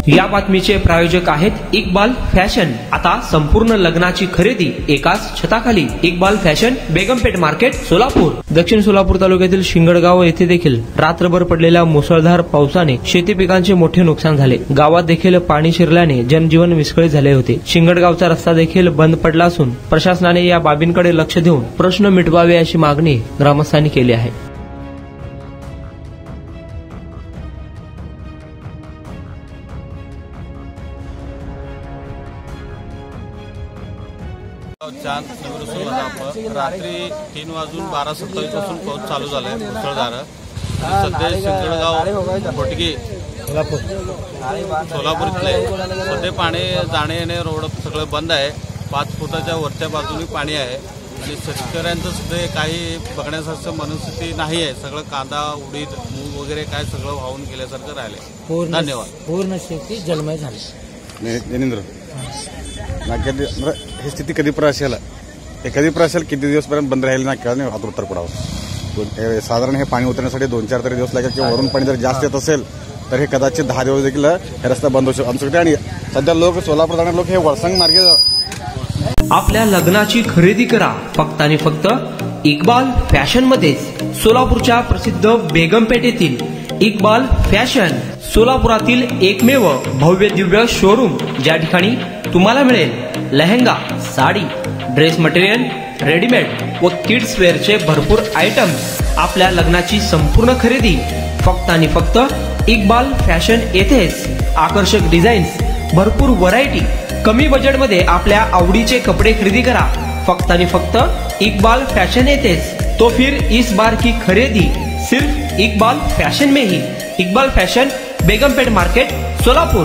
या बातमीचे प्रायोजक आहेत इक्बाल फॅशन। आता संपूर्ण लग्नाची खरेदी एकाच छताखाली। Iqbal fashion, Begumpeth market, Solapur. दक्षिण सोलापूर तालुक्यातील शिंगडगाव येथे देखील रात्रभर पडलेल्या मुसळधार पावसाने शेती पिकांचे मोठे नुकसान झाले। गावात देखील पाणी शिरल्याने जनजीवन विस्कळीत झाले होते। शिंगडगावचा रस्ता देखील बंद पडला असून प्रशासनाने या बाबींकडे लक्ष देऊन प्रश्न मिटवावे अशी मागणी ग्रामस्थांनी केली आहे। रात्री 3:12 पासून पाऊस चालू झालाय मुसळधार। सध्या शिंगडगाव, कोटगी, सोलापूर इथले सध्या पाणी जाणे येणे रोड सगळं बंद आहे। 5 फुटाच्या वरच्या बाजूने पाणी आहे आणि शेतकऱ्यांचं सध्या काही बघण्यासारखं मनस्थिती नाही आहे। सगळं कांदा, उडीद, मूग वगैरे काय सगळं वाहून गेल्यासारखं राहिले। धन्यवाद। पूर्ण शेती जलमय झाली। जनेंद्र ही स्थिती कधी असेल, कधी असेल, किती दिवसपर्यंत बंद राहील ना किंवा हात उत्तर पडावं। साधारण हे पाणी उतरण्यासाठी 2-4 तरी दिवस लागेल किंवा वरून पाणी जर जास्त येत असेल तर हे कदाचित 10 दिवस देखील हे रस्ता बंद होऊ शकतो। आणि सध्या लोक सोलापूर जाणारे लोक हे वळसंग मार्गे आपल्या लग्नाची खरेदी करा फक्त आणि फक्त इक्बाल फॅशन मध्येच। सोलापूरच्या प्रसिद्ध बेगमपेठ येथील इक्बाल फॅशन सोलापुरातील एकमेव भव्य दिव्य शोरूम, ज्या ठिकाणी तुम्हाला मिळेल lehenga, sari, dress material, readymade व किड्स वेअरचे भरपूर आयटम्स। आपल्या लग्नाची संपूर्ण खरेदी फक्त आणि फक्त इक्बाल फॅशन येथेच। आकर्षक डिझाईन्स, भरपूर व्हरायटी, कमी बजेटमध्ये आपल्या आवडीचे कपडे खरेदी करा फक्त आणि फक्त इक्बाल फॅशन येथेच। तो फिर इस बार की खरेदी सिर्फ इक्बाल फैशन में ही। Iqbal fashion, Begumpeth market, Solapur.